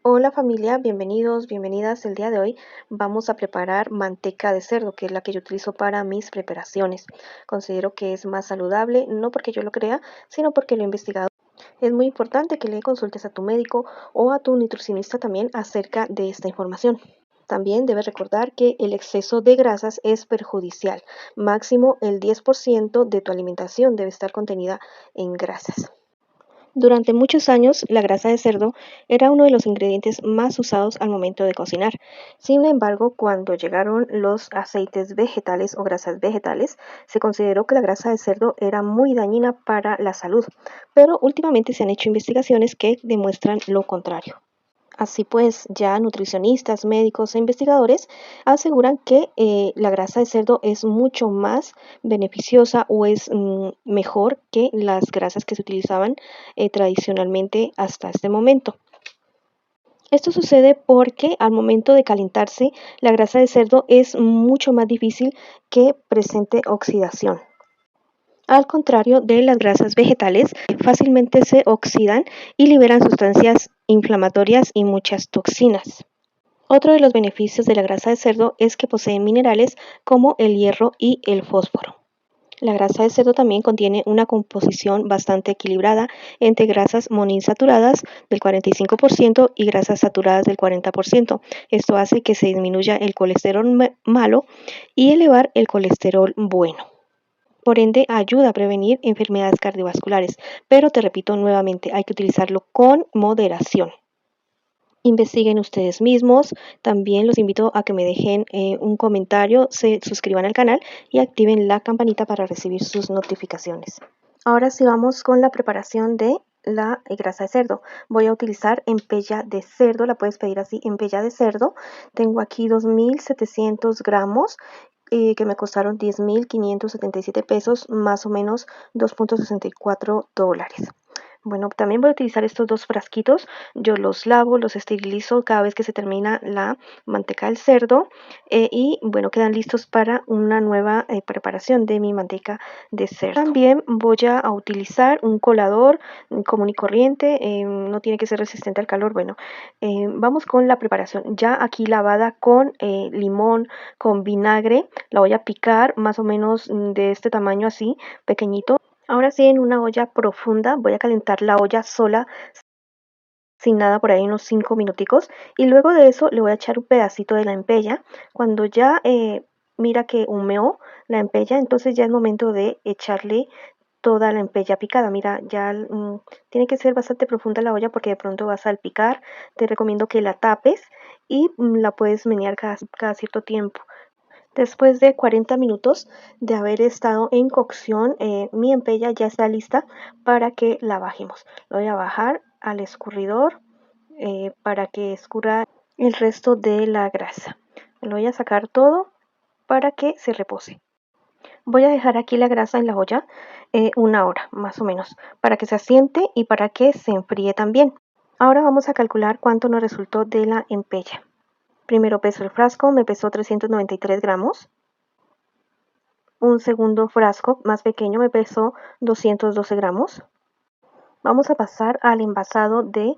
Hola familia, bienvenidos, bienvenidas. El día de hoy vamos a preparar manteca de cerdo, que es la que yo utilizo para mis preparaciones. Considero que es más saludable, no porque yo lo crea, sino porque lo he investigado. Es muy importante que le consultes a tu médico o a tu nutricionista también acerca de esta información. También debes recordar que el exceso de grasas es perjudicial. Máximo el 10% de tu alimentación debe estar contenida en grasas. Durante muchos años, la grasa de cerdo era uno de los ingredientes más usados al momento de cocinar. Sin embargo, cuando llegaron los aceites vegetales o grasas vegetales, se consideró que la grasa de cerdo era muy dañina para la salud, pero últimamente se han hecho investigaciones que demuestran lo contrario. Así pues, ya nutricionistas, médicos e investigadores aseguran que la grasa de cerdo es mucho más beneficiosa o es mejor que las grasas que se utilizaban tradicionalmente hasta este momento. Esto sucede porque al momento de calentarse, la grasa de cerdo es mucho más difícil que presente oxidación. Al contrario de las grasas vegetales, fácilmente se oxidan y liberan sustancias inflamatorias y muchas toxinas. Otro de los beneficios de la grasa de cerdo es que posee minerales como el hierro y el fósforo. La grasa de cerdo también contiene una composición bastante equilibrada entre grasas monoinsaturadas del 45% y grasas saturadas del 40%. Esto hace que se disminuya el colesterol malo y elevar el colesterol bueno. Por ende, ayuda a prevenir enfermedades cardiovasculares, pero te repito nuevamente, hay que utilizarlo con moderación. Investiguen ustedes mismos. También los invito a que me dejen un comentario, se suscriban al canal y activen la campanita para recibir sus notificaciones. Ahora sí vamos con la preparación de la grasa de cerdo. Voy a utilizar empella de cerdo, la puedes pedir así, empella de cerdo. Tengo aquí 2.700 gramos que me costaron 10.577 pesos, más o menos $2.64. Bueno, también voy a utilizar estos dos frasquitos. Yo los lavo, los esterilizo cada vez que se termina la manteca del cerdo y bueno, quedan listos para una nueva preparación de mi manteca de cerdo. También voy a utilizar un colador común y corriente, no tiene que ser resistente al calor. Bueno, vamos con la preparación. Ya aquí lavada con limón, con vinagre, la voy a picar más o menos de este tamaño así, pequeñito. Ahora sí, en una olla profunda voy a calentar la olla sola, sin nada, por ahí unos 5 minuticos. Y luego de eso le voy a echar un pedacito de la empella. Cuando ya mira que humeó la empella, entonces ya es momento de echarle toda la empella picada. Mira, ya tiene que ser bastante profunda la olla porque de pronto va a salpicar. Te recomiendo que la tapes y la puedes menear cada cierto tiempo. Después de 40 minutos de haber estado en cocción, mi empella ya está lista para que la bajemos. Lo voy a bajar al escurridor para que escurra el resto de la grasa. Lo voy a sacar todo para que se repose. Voy a dejar aquí la grasa en la olla una hora más o menos para que se asiente y para que se enfríe también. Ahora vamos a calcular cuánto nos resultó de la empella. Primero peso el frasco, me pesó 393 gramos. Un segundo frasco más pequeño me pesó 212 gramos. Vamos a pasar al envasado de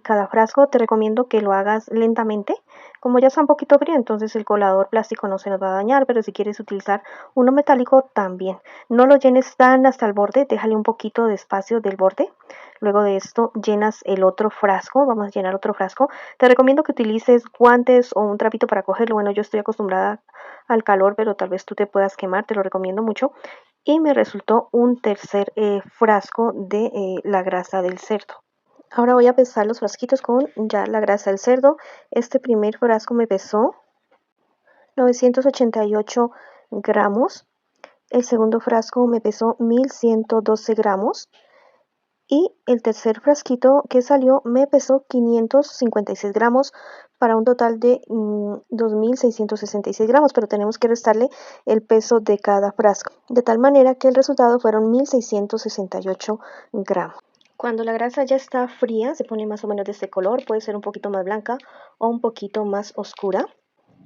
cada frasco. Te recomiendo que lo hagas lentamente. Como ya está un poquito frío, entonces el colador plástico no se nos va a dañar, pero si quieres utilizar uno metálico también. No lo llenes tan hasta el borde, déjale un poquito de espacio del borde. Luego de esto llenas el otro frasco, vamos a llenar otro frasco. Te recomiendo que utilices guantes o un trapito para cogerlo. Bueno, yo estoy acostumbrada al calor, pero tal vez tú te puedas quemar, te lo recomiendo mucho. Y me resultó un tercer frasco de la grasa del cerdo. Ahora voy a pesar los frasquitos con ya la grasa del cerdo. Este primer frasco me pesó 988 gramos. El segundo frasco me pesó 1112 gramos. Y el tercer frasquito que salió me pesó 556 gramos para un total de 2.666 gramos, pero tenemos que restarle el peso de cada frasco, de tal manera que el resultado fueron 1.668 gramos. Cuando la grasa ya está fría, se pone más o menos de este color, puede ser un poquito más blanca o un poquito más oscura.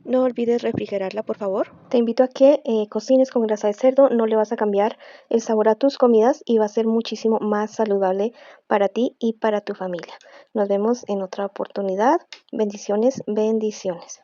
No olvides refrigerarla, por favor. Te invito a que cocines con grasa de cerdo, no le vas a cambiar el sabor a tus comidas y va a ser muchísimo más saludable para ti y para tu familia. Nos vemos en otra oportunidad. Bendiciones, bendiciones.